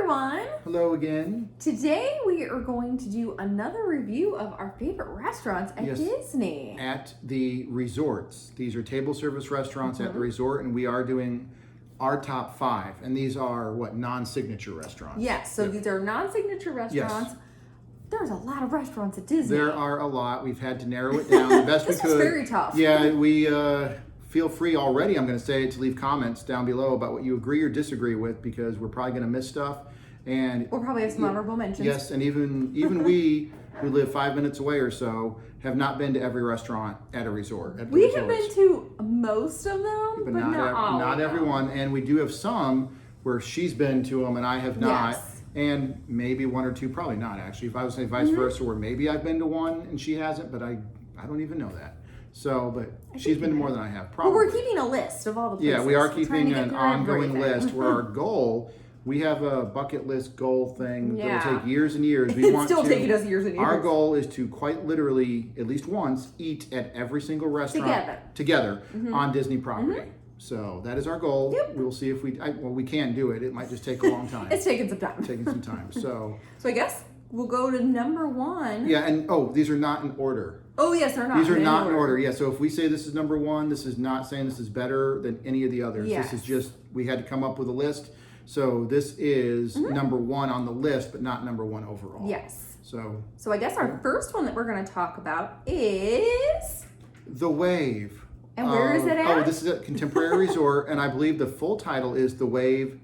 everyone. Hello again. Today we are going to do another review of our favorite restaurants at Disney. At the resorts. These are table service restaurants at the resort, and we are doing our top 5. And these are what, non-signature restaurants? Yes, so these are non-signature restaurants. Yes. There's a lot of restaurants at Disney. There are a lot. We've had to narrow it down the best we could. This was very tough. Yeah, we feel free already, I'm going to say, to leave comments down below about what you agree or disagree with, because we're probably going to miss stuff. And we'll probably have some honorable mentions. Yes, and even we, who live 5 minutes away or so, have not been to every restaurant at a resort. We have been to most of them, but not all. Not everyone, and we do have some where she's been to them and I have not. Yes. And maybe one or two, probably not actually. If I was to say vice versa, where maybe I've been to one and she hasn't, but I don't even know that. So, but she's been to more than I have. Probably. Well, we're keeping a list of all the places. Yeah, we are keeping an ongoing list where our goal. We have a bucket list goal thing that will take years and years. It's still taking us years and years. Our goal is to quite literally, at least once, eat at every single restaurant together on Disney property. So that is our goal. Yep. We'll see if we can do it. It might just take a long time. It's taking some time. Taking some time. So I guess we'll go to number 1. Yeah, and these are not in order. Oh yes, they're not. These are not in order. Yeah, so if we say this is number 1, this is not saying this is better than any of the others. Yes. This is just, we had to come up with a list. So this is number 1 on the list, but not number 1 overall. Yes. So I guess our first one that we're going to talk about is The Wave. And where is it at? Oh, this is at Contemporary Resort, and I believe the full title is The Wave ...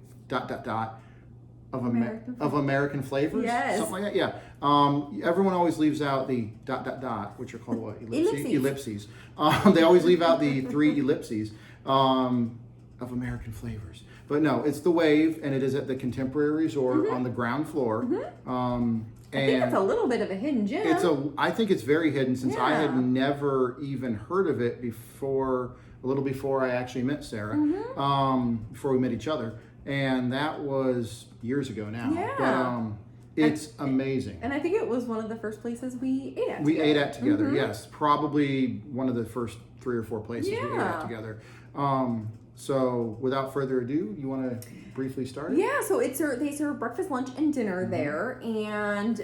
of American flavors. Yes. Something like that. Yeah. Everyone always leaves out the ... which are called what? Ellipses. They always leave out the 3 ellipses of American flavors. But no, it's The Wave, and it is at the Contemporary Resort on the ground floor. I think it's a little bit of a hidden gem. I think it's very hidden, since I had never even heard of it before, a little before I actually met Sarah, before we met each other. And that was years ago now. Yeah. But it's amazing. And I think it was one of the first places we ate at. We ate at together, yes. Probably one of the first 3 or 4 places we ate at together. So without further ado, you want to briefly start? Yeah, so they serve breakfast, lunch, and dinner there, and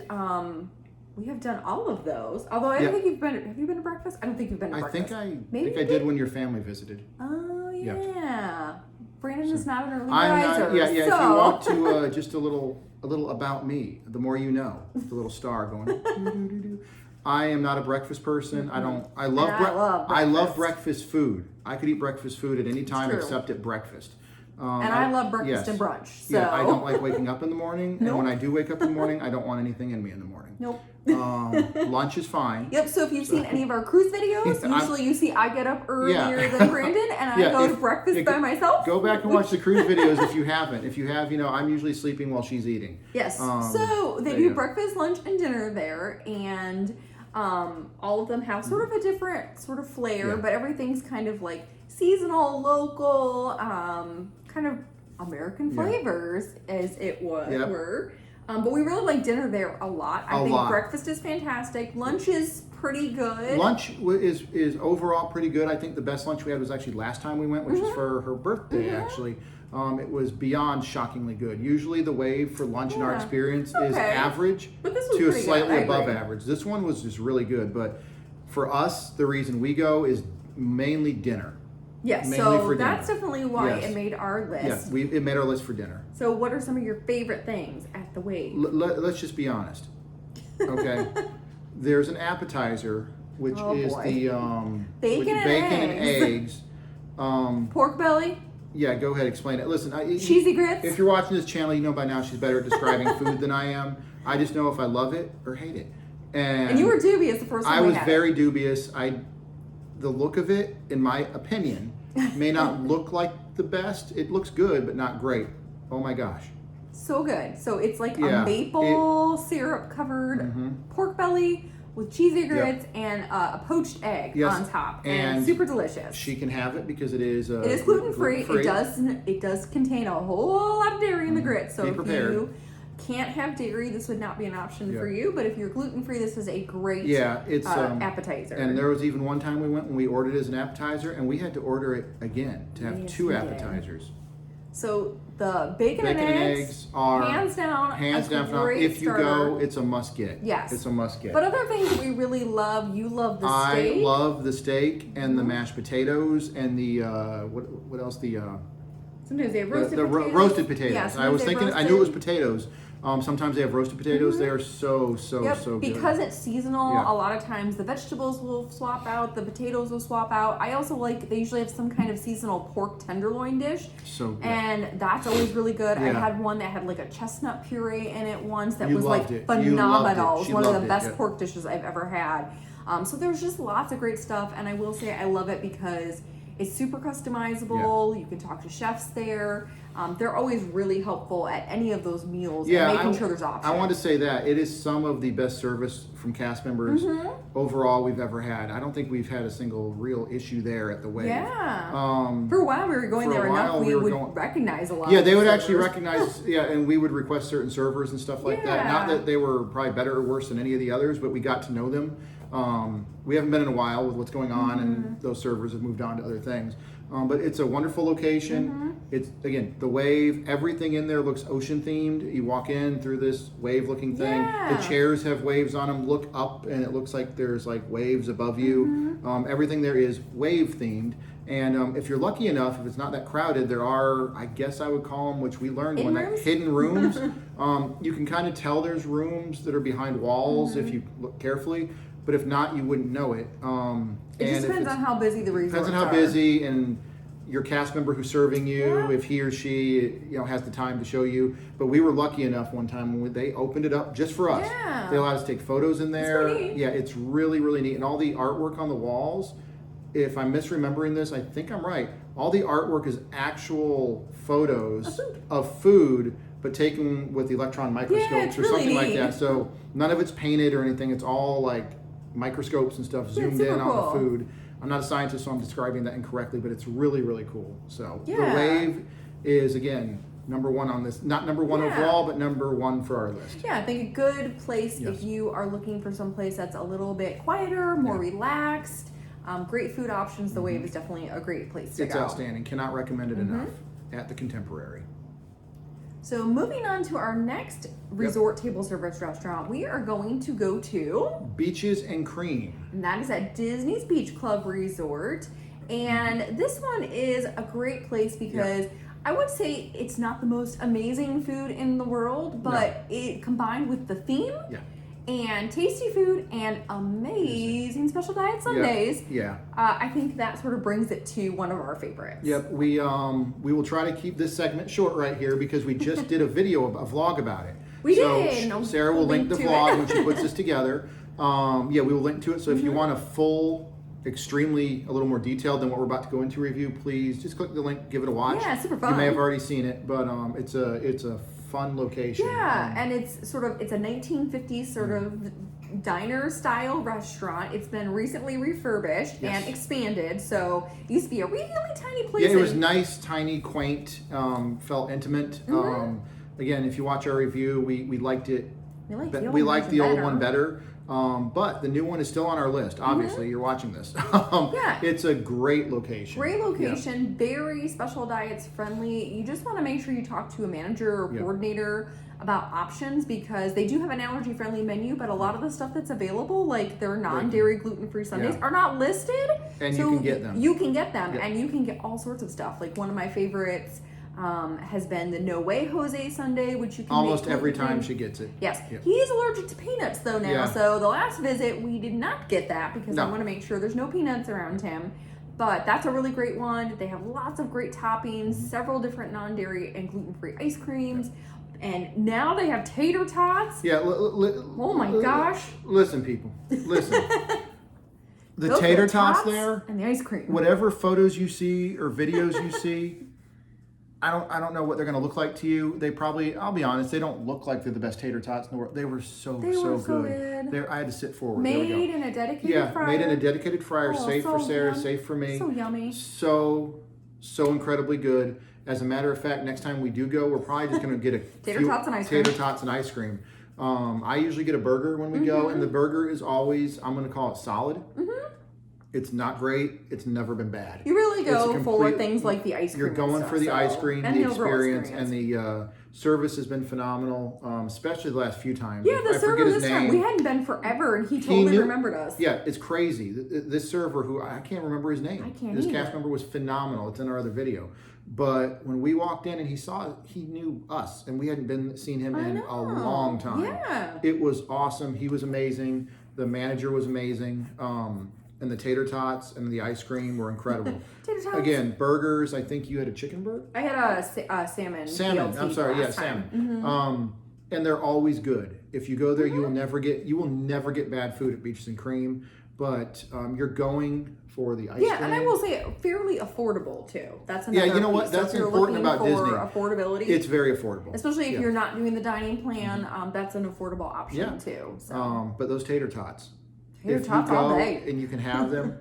we have done all of those. Although I don't think you've been. Have you been to breakfast? I don't think you've been to breakfast. I think I did when your family visited. Oh yeah. Brandon is not an early riser. Yeah. So. If you want to just a little about me, the more you know, the little star going. I am not a breakfast person. I love breakfast food. I could eat breakfast food at any time except at breakfast. And I love breakfast and brunch. So. Yeah, I don't like waking up in the morning. And when I do wake up in the morning, I don't want anything in me in the morning. Nope. Lunch is fine. Yep, so if you've seen any of our cruise videos, usually you see I get up earlier than Brandon and I go to breakfast by myself. Go back and watch the cruise videos if you haven't. If you have, I'm usually sleeping while she's eating. Yes, so they do breakfast, lunch, and dinner there, and all of them have sort of a different sort of flair, but everything's kind of like seasonal, local, kind of American flavors as it were. But we really like dinner there a lot. I think breakfast is fantastic. Lunch is pretty good. Lunch is overall pretty good. I think the best lunch we had was actually last time we went, which was for her birthday, actually. It was beyond shockingly good. Usually the Wave for lunch in our experience is average to slightly above average. This one was just really good. But for us, the reason we go is mainly dinner. Yes, so that's definitely why it made our list. Yes, it made our list for dinner. So what are some of your favorite things at the Wave? Let's just be honest. Okay. There's an appetizer, which is the bacon and eggs. Pork belly? Yeah, go ahead, explain it. Listen, cheesy grits? If you're watching this channel, you know by now she's better at describing food than I am. I just know if I love it or hate it. And you were dubious the first time I was very dubious. The look of it, in my opinion, may not look like the best. It looks good, but not great. Oh my gosh. So good. So it's like a maple syrup covered pork belly with cheesy grits and a poached egg on top, and super delicious. She can have it because it is gluten free. It does contain a whole lot of dairy in the grits. So if you can't have dairy, this would not be an option for you. But if you're gluten free, this is a great appetizer. And there was even one time we went when we ordered it as an appetizer, and we had to order it again to have 2 appetizers. So the bacon and eggs are hands down phenomenal. If you go, it's a must get. Yes, it's a must get. But other things that we really love, you love the steak. I love the steak and the mashed potatoes and the what else? Sometimes they have roasted potatoes. Roasted potatoes. Yeah, I was thinking, I knew it was potatoes. Sometimes they have roasted potatoes. They are so good. Because it's seasonal, Yeah. a lot of times the vegetables will swap out, the potatoes will swap out. I also like, they usually have some kind of seasonal pork tenderloin dish. So good. And that's always really good. I Yeah. had one that had like a chestnut puree in it once that You was loved like it. phenomenal. It was one of the loved it, best yeah. pork dishes I've ever had. So there's just lots of great stuff, and I will say I love it because it's super customizable. You can talk to chefs there. They're always really helpful at any of those meals and making sure there's options. I want to say that it is some of the best service from cast members overall we've ever had. I don't think we've had a single real issue there at the Wave. Yeah. For a while we were going there enough, we would recognize a lot. Yeah, they would actually recognize, and we would request certain servers and stuff like that. Not that they were probably better or worse than any of the others, but we got to know them. We haven't been in a while with what's going on, and those servers have moved on to other things. But it's a wonderful location. It's, again, the Wave. Everything in there looks ocean themed. You walk in through this wave looking thing. The chairs have waves on them. Look up, and it looks like there's like waves above you. Everything there is wave themed. And if you're lucky enough, if it's not that crowded, there are, I guess I would call them, which we learned hidden rooms. You can kind of tell there's rooms that are behind walls if you look carefully. But if not, you wouldn't know it. It just depends on how busy the resorts are. Depends on how busy and your cast member who's serving you, if he or she has the time to show you. But we were lucky enough one time when they opened it up just for us. They allowed us to take photos in there. It's pretty neat. Yeah, it's really, really neat. And all the artwork on the walls, if I'm misremembering this, I think I'm right. All the artwork is actual photos of food, but taken with electron microscopes or something like that. So none of it's painted or anything. It's all like microscopes and stuff zoomed in on the food. I'm not a scientist, so I'm describing that incorrectly, but it's really, really cool. So the Wave is, again, number one on this. Not number one overall, but number one for our list. Yeah, I think a good place if you are looking for some place that's a little bit quieter, more relaxed, great food options. The Wave is definitely a great place to go. It's outstanding. Cannot recommend it enough at the Contemporary. So moving on to our next resort table service restaurant, we are going to go to Beaches and Cream. And that is at Disney's Beach Club Resort. And this one is a great place because I would say it's not the most amazing food in the world, but it combined with the theme and tasty food and amazing special diet Sundays. I think that sort of brings it to one of our favorites. We will try to keep this segment short right here because we just did a vlog about it. We did. Sarah will link the vlog when she puts this together. We will link to it. So if you want a full, extremely, a little more detailed than what we're about to go into review, please just click the link, give it a watch. Yeah, it's super fun. You may have already seen it, but it's a fun location. And it's a 1950s sort of diner style restaurant. It's been recently refurbished and expanded, so it used to be a really tiny place. It was nice, tiny, quaint, felt intimate. Again, if you watch our review, we liked it. We liked the old one better. But the new one is still on our list. Obviously, you're watching this. It's a great location. Very special diets friendly. You just want to make sure you talk to a manager or coordinator about options because they do have an allergy friendly menu, but a lot of the stuff that's available, like their non-dairy gluten-free Sundays, are not listed. And so you can get them. You can get them, and you can get all sorts of stuff. Like one of my favorites has been the No Way Jose Sunday, which you can almost make every time she gets it. He's allergic to peanuts though now, so the last visit we did not get that because I want to make sure there's no peanuts around him. But that's a really great one. They have lots of great toppings, several different non-dairy and gluten-free ice creams, and now they have tater tots. Oh my gosh! Listen, people, listen. The tater tots there and the ice cream. Whatever photos you see or videos you see. I don't know what they're going to look like to you. They probably, I'll be honest, they don't look like they're the best tater tots in the world. They were so good. I had to sit forward. Made in a dedicated fryer. Made in a dedicated fryer, safe for Sarah, safe for me. So yummy. So incredibly good. As a matter of fact, next time we do go, we're probably just going to get a tater tots and ice cream. Tater tots and ice cream. I usually get a burger when we go, and the burger is always, I'm going to call it solid. It's not great. It's never been bad. You really go for things like the ice cream. You're going for the ice cream, and the experience, and the service has been phenomenal, especially the last few times. Yeah, the server this time, we hadn't been forever, and he totally remembered us. Yeah, it's crazy. This server, who I can't remember his name. This cast member was phenomenal. It's in our other video. But when we walked in and he knew us, and we hadn't seen him in a long time. Yeah. It was awesome. He was amazing. The manager was amazing. And the tater tots and the ice cream were incredible. Tater tots. Again, burgers. I think you had a chicken burger? I had a salmon. Salmon. I'm sorry. Yeah, salmon. Mm-hmm. And they're always good. If you go there, you will never get bad food at Beaches and Cream. But you're going for the ice cream. Yeah, and I will say fairly affordable too. That's another you know what? That's important about Disney. Affordability. It's very affordable, especially if you're not doing the dining plan. That's an affordable option too. So. But those tater tots. Tater tots all day. And you can have them,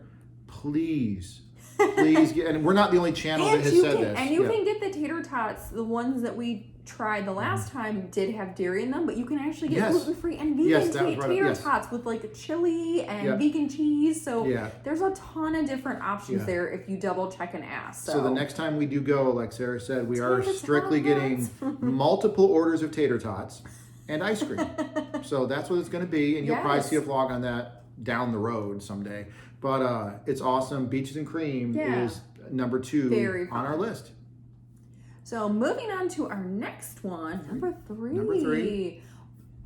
please get. And we're not the only channel that has said this. And you can get the tater tots. The ones that we tried the last time did have dairy in them, but you can actually get gluten-free and vegan tater tots with like chili and vegan cheese. So there's a ton of different options there if you double check and ask. So the next time we do go, like Sarah said, we are strictly getting multiple orders of tater tots and ice cream. So that's what it's going to be, and you'll probably see a vlog on that down the road someday. But it's awesome. Beaches and Cream is number 2 on our list. So moving on to our next one, number three.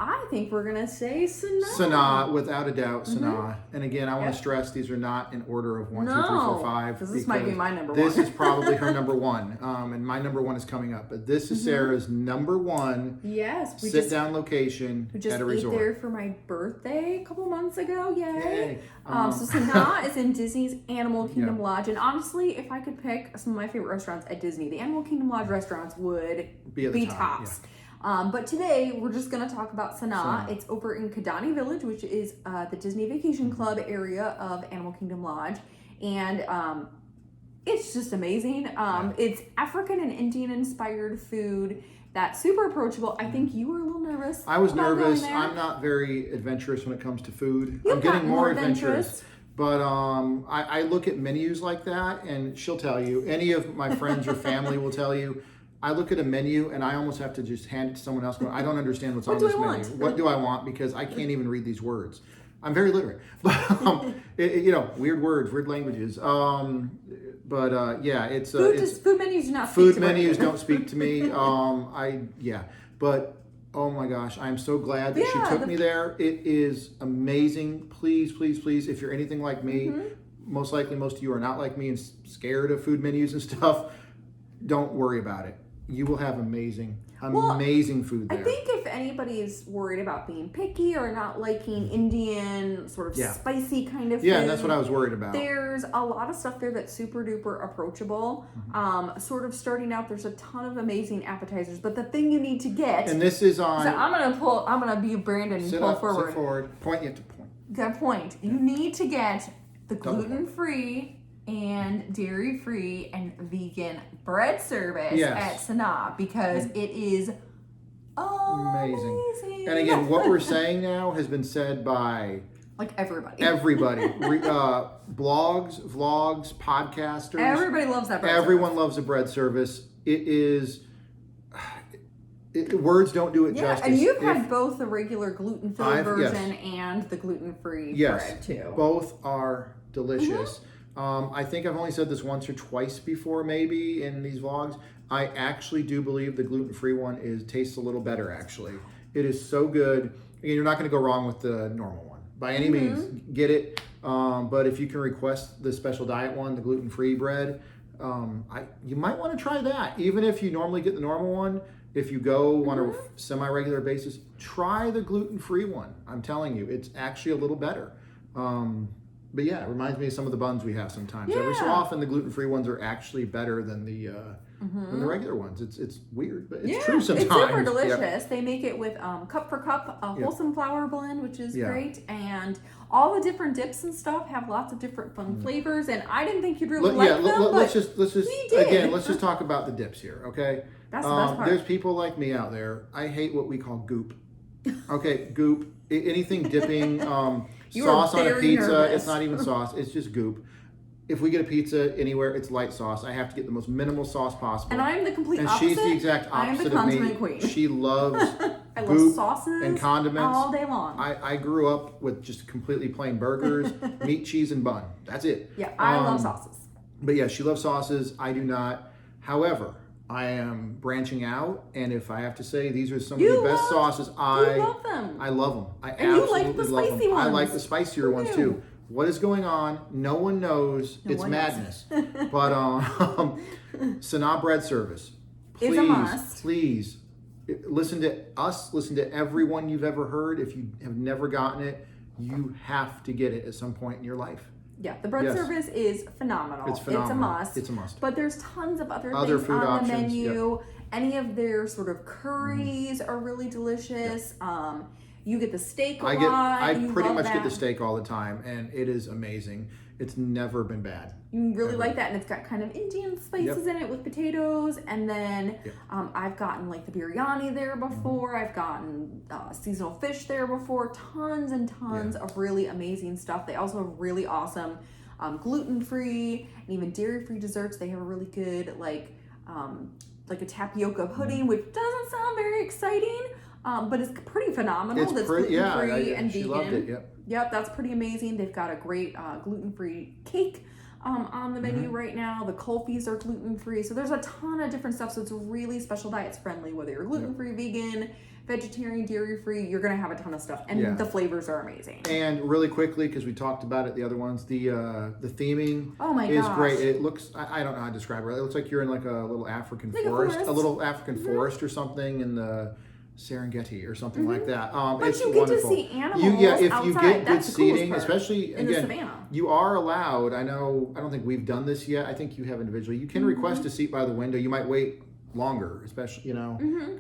I think we're going to say Sonam. Sonam, without a doubt, Sonam. And again, I want to stress these are not in order of 1, 2, 3, 4, 5. Because this might be my number 1. This is probably her number 1. And my number 1 is coming up. But this is Sarah's number 1 sit-down location at a resort. We just ate there for my birthday a couple months ago. Yay. So Sonam is in Disney's Animal Kingdom Lodge. And honestly, if I could pick some of my favorite restaurants at Disney, the Animal Kingdom Lodge restaurants would be tops. But today we're just going to talk about Sonam. It's over in Kidani Village, which is the Disney Vacation Club area of Animal Kingdom Lodge. And it's just amazing. It's African and Indian inspired food that's super approachable. I think you were a little nervous. I was nervous. I'm not very adventurous when it comes to food. I'm getting more adventurous. But I look at menus like that, and she'll tell you. Any of my friends or family will tell you. I look at a menu and I almost have to just hand it to someone else. Going, I don't understand what's on this menu. What do I want? Because I can't even read these words. I'm very literate, but weird words, weird languages. It's food menus do not. Food menus don't speak to me. But oh my gosh, I'm so glad that she took me there. It is amazing. Please, please, please, if you're anything like me, most likely most of you are not like me and scared of food menus and stuff. Don't worry about it. You will have amazing food there. I think if anybody's worried about being picky or not liking Indian sort of spicy kind of food. Yeah, and that's what I was worried about. There's a lot of stuff there that's super duper approachable. Sort of starting out, there's a ton of amazing appetizers, but the thing you need to get. And this is on. So I'm gonna be Brandon and pull forward. Sit forward. Point you to point. Good point. You need to get the gluten-free and dairy-free and vegan bread service at Sonam because it is amazing. And again, what we're saying now has been said by like everybody. Blogs, vlogs, podcasters. Everybody loves that bread Everyone loves a bread service. It is. Words don't do it justice. And you've had both the regular gluten-filled version and the gluten-free bread too. Both are delicious. I think I've only said this once or twice before, maybe in these vlogs. I actually do believe the gluten-free one tastes a little better. Actually, it is so good. Again, you're not going to go wrong with the normal one by any means. Get it, but if you can request the special diet one, the gluten-free bread, you might want to try that. Even if you normally get the normal one, if you go on a semi-regular basis, try the gluten-free one. I'm telling you, it's actually a little better. But yeah, it reminds me of some of the buns we have sometimes. Every so often, the gluten-free ones are actually better than the regular ones. It's weird, but it's true sometimes. It's super delicious. They make it with cup for cup, a wholesome flour blend, which is great, and all the different dips and stuff have lots of different fun flavors. And I didn't think you'd really like them, let's just again, let's just talk about the dips here, okay? That's the best part. There's people like me out there. I hate what we call goop. Okay, goop. Anything dipping. sauce on a very pizza. nervous. It's not even sauce. It's just goop. If we get a pizza anywhere, it's light sauce. I have to get the most minimal sauce possible. And I'm the complete opposite. And she's the exact opposite of me. I am the condiment queen. She loves I goop love sauces and condiments all day long. I grew up with just completely plain burgers, meat, cheese, and bun. That's it. Yeah, I love sauces. But yeah, she loves sauces. I do not. However, I am branching out, and if I have to say, these are some of the best sauces. I love them. I love them. I And you absolutely like the love spicy them. I ones. like the spicier ones too. What is going on? No one knows. It's one madness. But Sonam bread service. Is a must. Please listen to us. Listen to everyone you've ever heard. If you have never gotten it, you have to get it at some point in your life. Yeah, the bread service is phenomenal. It's phenomenal. It's a must. It's a must. But there's tons of other things food on options, the menu. yep. Any of their sort of curries are really delicious. Yep. You get the steak a lot. I You pretty love much get that. the steak all the time, and it is amazing. It's never been bad. You really like that, and it's got kind of Indian spices in it with potatoes. And then I've gotten like the biryani there before. I've gotten seasonal fish there before. Tons and tons of really amazing stuff. They also have really awesome gluten-free and even dairy-free desserts. They have a really good like a tapioca pudding, which doesn't sound very exciting, but it's pretty phenomenal. It's that's pretty, gluten-free and she vegan. loved it. Yep, that's pretty amazing. They've got a great gluten-free cake on the menu right now. The kulfis are gluten-free. So there's a ton of different stuff. So it's really special diets friendly, whether you're gluten-free, vegan, vegetarian, dairy-free, you're going to have a ton of stuff. And the flavors are amazing. And really quickly, because we talked about it, the other ones, the theming is great. It looks, I don't know how to describe it. It looks like you're in like a little African forest. A little African forest or something in the Serengeti or something like that. But it's you get wonderful. to see animals if outside. you get good That's the coolest seating, part. especially In the again, savannah. you are allowed. I don't think we've done this yet. I think you have individually. You can request a seat by the window. You might wait longer, especially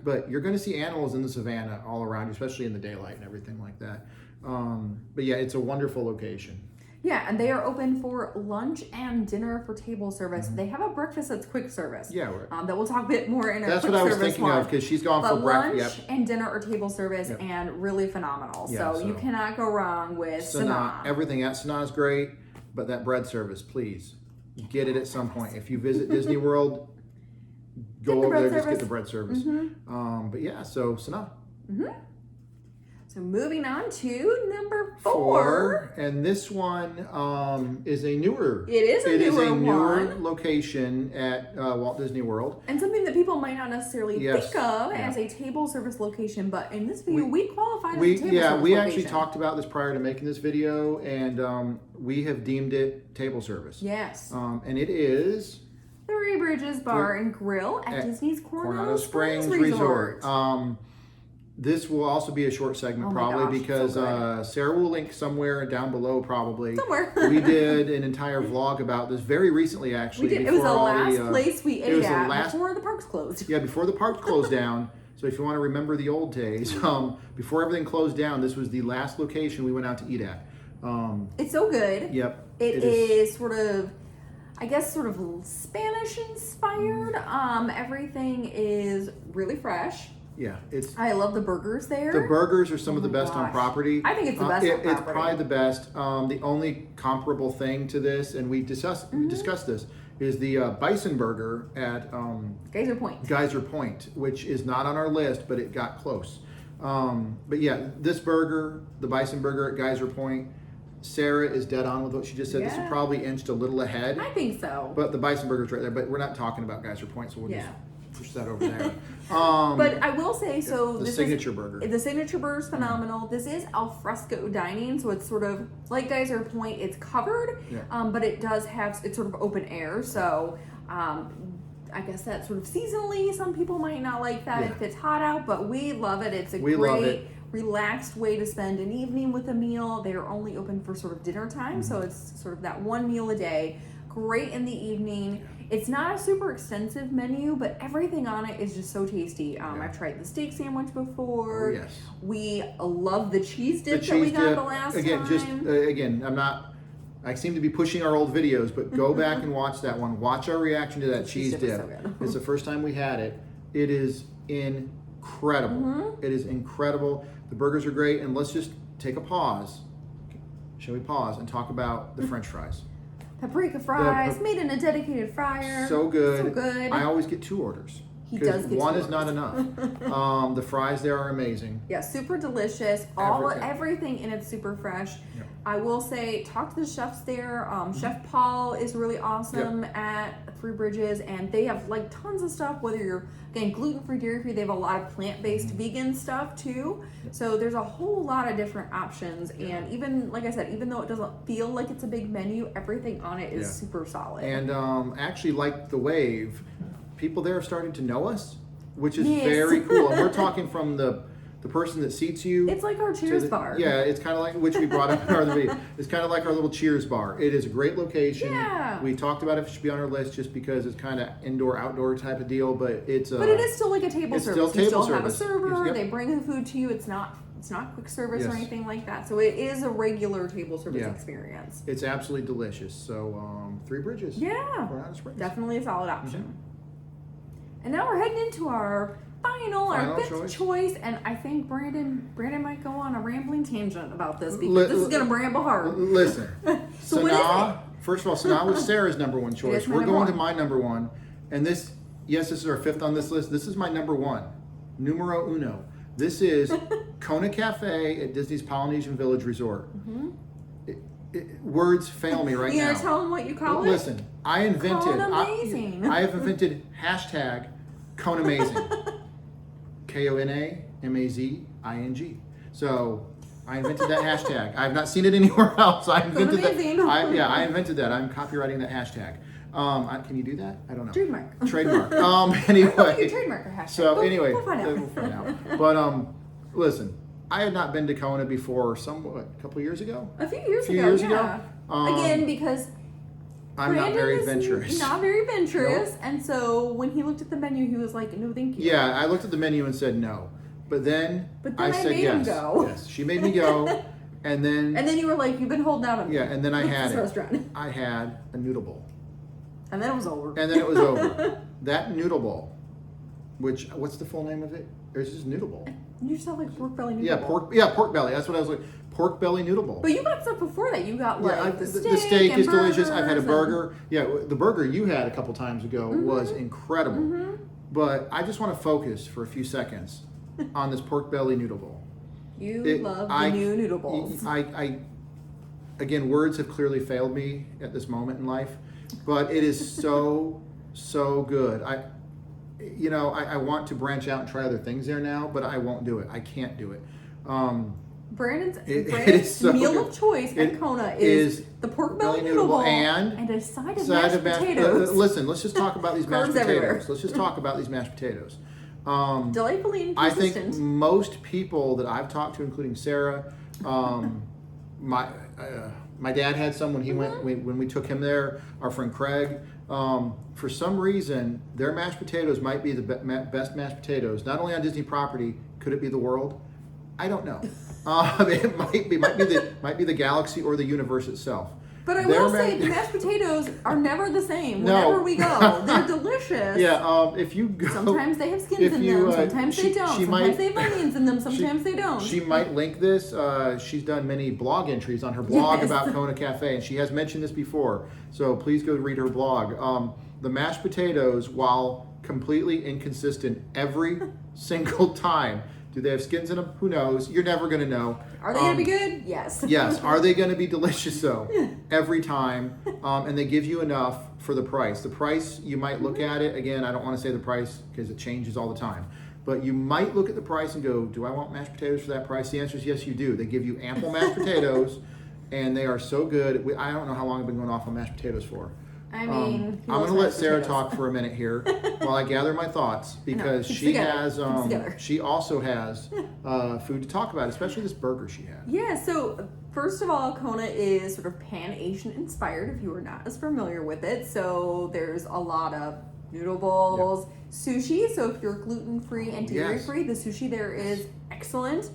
but you're going to see animals in the savannah all around you, especially in the daylight and everything like that. But yeah, it's a wonderful location. Yeah, and they are open for lunch and dinner for table service. They have a breakfast that's quick service. Yeah, right. That we'll talk a bit more in our That's quick what I was service thinking one. of, because she's gone But for breakfast. lunch and dinner or table service, and really phenomenal. Yeah, so you cannot go wrong with Sonam. Everything at Sonam is great, but that bread service, please get it at some point. If you visit Disney World, go over there, just get the bread service. But yeah, so Sonam. So moving on to number 4. And this one is a newer. It is a newer one. Location at Walt Disney World. And something that people might not necessarily think of as a table service location, but in this video, we qualified as a table service location. We actually talked about this prior to making this video, and we have deemed it table service. Yes. And it is Three Bridges Bar and Grill at Disney's Coronado Springs Resort. This will also be a short segment, probably, because Sarah will link somewhere down below, probably. Somewhere. We did an entire vlog about this very recently, actually. We did. It was the last place we ate at before the parks closed. Yeah, before the park closed down. So if you want to remember the old days, before everything closed down, this was the last location we went out to eat at. It's so good. Yep. It is sort of, I guess, sort of Spanish inspired. Everything is really fresh. Yeah, I love the burgers there. The burgers are some of the best on property. I think it's the best on property. It's probably the best. The only comparable thing to this, and we discussed this, is the bison burger at Geyser Point, which is not on our list, but it got close. But yeah, this burger, the bison burger at Geyser Point, Sarah is dead on with what she just said. This is probably inched a little ahead. I think so. But the bison burger's right there. But we're not talking about Geyser Point, so we'll just push that over there. But I will say, the signature burger. The signature burger is phenomenal. This is al fresco dining, so it's sort of like Geyser Point. It's covered, but it does have, it's sort of open air. So I guess that sort of seasonally, some people might not like that if it's hot out, but we love it. It's a great, relaxed way to spend an evening with a meal. They're only open for sort of dinner time, so it's sort of that one meal a day. Great in the evening. It's not a super extensive menu, but everything on it is just so tasty. I've tried the steak sandwich before. Oh, yes. We love the cheese dip that we got the last time. I seem to be pushing our old videos, but go back and watch that one. Watch our reaction to that cheese dip. So it's the first time we had it. It is incredible. It is incredible. The burgers are great, and let's just take a pause. shall we pause and talk about the French fries? Paprika fries made in a dedicated fryer. So good. So good. I always get 2 orders. He does get one 2 is not enough. The fries there are amazing. Yeah, super delicious. Everything in it's super fresh. Yep. I will say, talk to the chefs there. Chef Paul is really awesome at Three Bridges, and they have like tons of stuff. Whether you're again gluten-free, dairy-free, they have a lot of plant-based vegan stuff too. So there's a whole lot of different options, and even like I said, even though it doesn't feel like it's a big menu, everything on it is super solid. And actually, like the Wave, people there are starting to know us, which is very cool. And we're talking from the person that seats you. It's like our Cheers bar. Yeah, it's kind of like, which we brought up in our other video. It's kind of like our little Cheers bar. It is a great location. Yeah. We talked about it should be on our list just because it's kind of indoor-outdoor type of deal, but it's But it is still like a table service. Still You still table have a service. server. Yep. They bring the food to you. It's not quick service or Yes. anything like that. So it is a regular table service experience. It's absolutely delicious. So Three Bridges. Yeah. Coronado Springs. Definitely a solid option. And now we're heading into our our fifth choice, and I think Brandon might go on a rambling tangent about this because this is going to ramble hard. Listen, So what is it? First of all, Sonam was Sarah's number 1 choice. We're going to my number 1, and this is our 5th on this list. This is my number 1, numero uno. This is Kona Cafe at Disney's Polynesian Village Resort. Words fail me right now. You gonna tell them what you call it? Listen, I have invented hashtag Konamazing. KONAMAZING. So I invented that hashtag. I have not seen it anywhere else. I invented that. I invented that. I'm copywriting that hashtag. Can you do that? I don't know. Trademark. Anyway. Trademark or hashtag. So anyway, we'll find out. But listen, I had not been to Kona before. A couple years ago. A few years ago. Again, because I'm not very adventurous. Not very adventurous, and so when he looked at the menu, he was like, "No, thank you." Yeah, I looked at the menu and said no, but then I said made yes. him go. Yes, she made me go, and then you were like, "You've been holding out on me." Yeah, and then I had it. I had a noodle bowl, and then it was over. That noodle bowl, what's the full name of it? Or is it just noodle bowl? You just have like pork belly noodle bowl. Pork belly. That's what I was like. Pork belly noodle bowl. But you got stuff before that. You got the steak. The steak is delicious. I've had a burger. Yeah, the burger you had a couple times ago was incredible. But I just want to focus for a few seconds on this pork belly noodle bowl. You love the new noodle bowls. Again, words have clearly failed me at this moment in life, but it is so good. I want to branch out and try other things there now, but I won't do it. I can't do it. Brandon's so meal good. of choice at Kona is the pork belly noodle bowl and a side of mashed potatoes. Listen, let's just talk about these mashed potatoes. Let's just talk about these mashed potatoes. Delightfully inconsistent. I think most people that I've talked to, including Sarah, my dad had some when he went when we took him there. Our friend Craig. For some reason, their mashed potatoes might be the best mashed potatoes, not only on Disney property. Could it be the world? I don't know. It might be the galaxy or the universe itself. But I will say the mashed potatoes are never the same whenever we go. They're delicious. Yeah, if you go... Sometimes they have skins in them, sometimes they don't. Sometimes they have onions in them, sometimes they don't. She might link this. She's done many blog entries on her blog about Kona Cafe, and she has mentioned this before. So please go read her blog. The mashed potatoes, while completely inconsistent every single time... Do they have skins in them? Who knows? You're never going to know. Are they going to be good? Yes. Yes. Are they going to be delicious, though? Every time. And they give you enough for the price. The price, you might look at it. Again, I don't want to say the price because it changes all the time. But you might look at the price and go, do I want mashed potatoes for that price? The answer is yes, you do. They give you ample mashed potatoes, and they are so good. I don't know how long I've been going off on mashed potatoes for. I mean, I'm going to let Sarah talk for a minute here while I gather my thoughts because she also has food to talk about, especially this burger she had. Yeah, so first of all, Kona is sort of Pan-Asian inspired if you are not as familiar with it. So there's a lot of noodle bowls, sushi. So if you're gluten-free and dairy-free, the sushi there is excellent.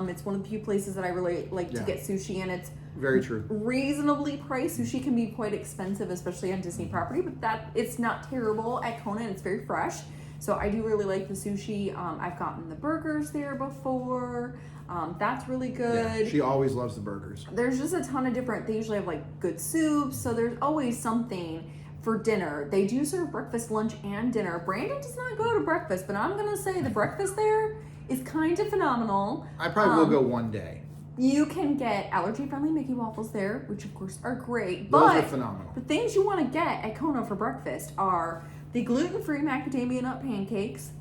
It's one of the few places that I really like to get sushi, and it's very true. Reasonably priced. Sushi can be quite expensive, especially on Disney property, but it's not terrible at Kona, and it's very fresh. So I do really like the sushi. I've gotten the burgers there before. That's really good. Yeah, she always loves the burgers. There's just a ton of different, they usually have like good soups. So there's always something for dinner. They do serve breakfast, lunch, and dinner. Brandon does not go to breakfast, but I'm going to say the breakfast there is kind of phenomenal. I probably will go one day. You can get allergy-friendly Mickey waffles there, which of course are great. Those but are phenomenal. The things you want to get at Kona for breakfast are the gluten-free macadamia nut pancakes,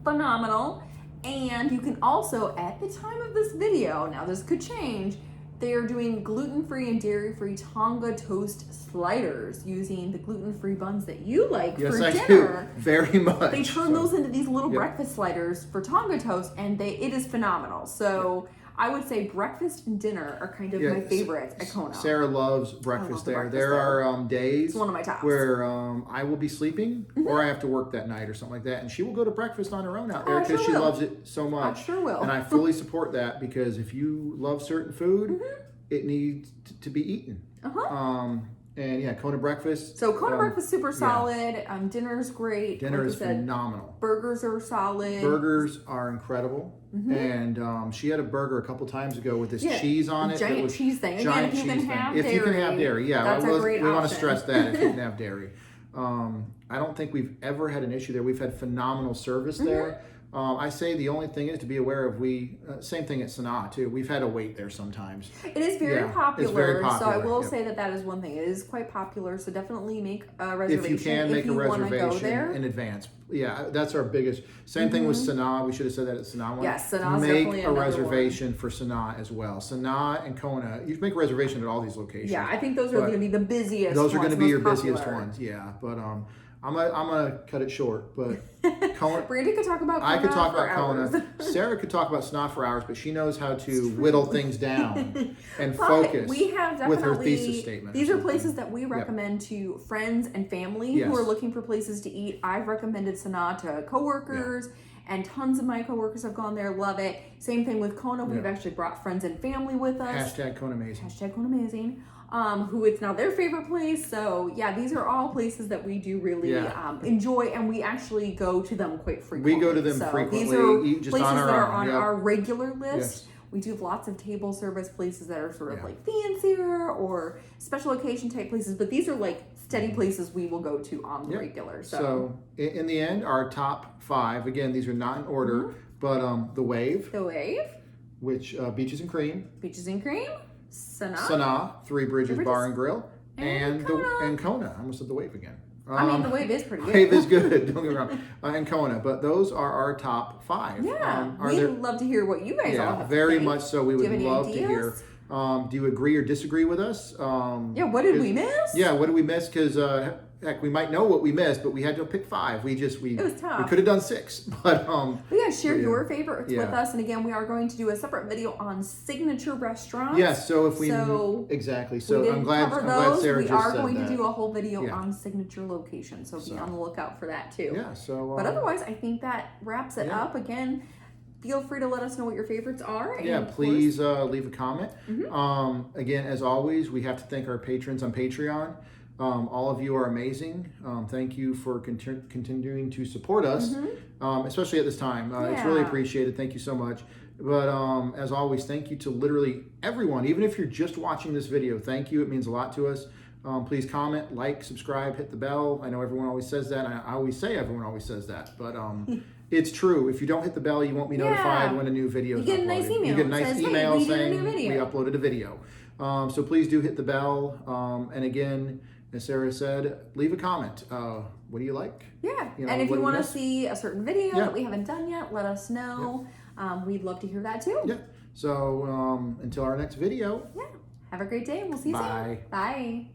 phenomenal. And you can also, at the time of this video, now this could change, they are doing gluten-free and dairy-free Tonga toast sliders using the gluten-free buns that you like for I dinner. Do. Very much. They turn those into these little breakfast sliders for Tonga toast, and it is phenomenal. So I would say breakfast and dinner are kind of my favorites at Kona. Sarah loves breakfast there. There are days it's one of my tops. where I will be sleeping or I have to work that night or something like that, and she will go to breakfast on her own out there because she loves it so much. I sure will. And I fully support that because if you love certain food, it needs to be eaten. And yeah, Kona breakfast. So Kona breakfast super solid. Dinner's great. Dinner is phenomenal. Burgers are solid. Burgers are incredible. And she had a burger a couple times ago with this cheese on it. Giant cheese thing. Again, if you can have dairy. If you can have dairy, yeah. That's a great we option. want to stress that if you can have dairy. I don't think we've ever had an issue there. We've had phenomenal service there. I say the only thing is to be aware of same thing at Sonam too. We've had to wait there sometimes. It is very popular. It's very popular. So I will say that is one thing. It is quite popular. So definitely make a reservation. If you can, make a reservation there. in advance. Yeah, that's our biggest. Same thing with Sonam. We should have said that at Sonam. Yes, Sanam's definitely Make a reservation for Sonam as well. Sonam and Kona. You can make a reservation at all these locations. Yeah, I think those are going to be the busiest. Those are going to be your popular. busiest ones. Yeah, but I'm gonna cut it short, but Kona. Brandy could talk about Kona. I could talk about hours. Kona. Sarah could talk about Sonam for hours, but she knows how to whittle things down and focus. We have definitely with her thesis statement. These are places that we recommend to friends and family who are looking for places to eat. I've recommended Sonam to coworkers. And tons of my coworkers have gone there, love it. Same thing with Kona. We've actually brought friends and family with us. Hashtag Kona Amazing. Hashtag Kona Amazing. Who it's now their favorite place. So yeah, these are all places that we do really enjoy, and we actually go to them quite frequently. We go to them frequently. These are just places on our that are own. on our regular list. Yes. We do have lots of table service places that are sort of like fancier or special occasion type places, but these are like steady places we will go to on the regular. So in the end, our top 5, again, these are not in order, but the Wave. The Wave. Which, Beaches and Cream. Beaches and Cream. Sonam, Three Bridges Bar and Grill. And Kona. I almost said the Wave again. I mean, the Wave is pretty good. Wave is good, don't get me wrong. And Kona, but those are our top 5. Yeah, we'd love to hear what you guys all have very to think. much so. We would love to hear. Do you agree or disagree with us? What did we miss? Yeah, what did we miss? Because heck, we might know what we missed, but we had to pick 5. It was tough. We could have done 6, but share your favorites with us. And again, we are going to do a separate video on signature restaurants. Yes, so if exactly. So I'm glad Sarah just said that. We are going to do a whole video on signature locations, so be on the lookout for that too. Yeah. So. But otherwise, I think that wraps it up. Again, feel free to let us know what your favorites are. And please leave a comment. Again, as always, we have to thank our patrons on Patreon. All of you are amazing. Thank you for continuing to support us, especially at this time. It's really appreciated. Thank you so much. But as always, thank you to literally everyone. Even if you're just watching this video, thank you. It means a lot to us. Please comment, like, subscribe, hit the bell. I know everyone always says that. I always say everyone always says that. But it's true. If you don't hit the bell, you won't be notified when a new video is uploaded. You get a nice email. You get a nice email saying we uploaded a video. So please do hit the bell. And again, as Sarah said, leave a comment. What do you like? Yeah. And if you want to see a certain video that we haven't done yet, let us know. We'd love to hear that too. Yeah. So until our next video. Yeah. Have a great day. We'll see you soon. Bye.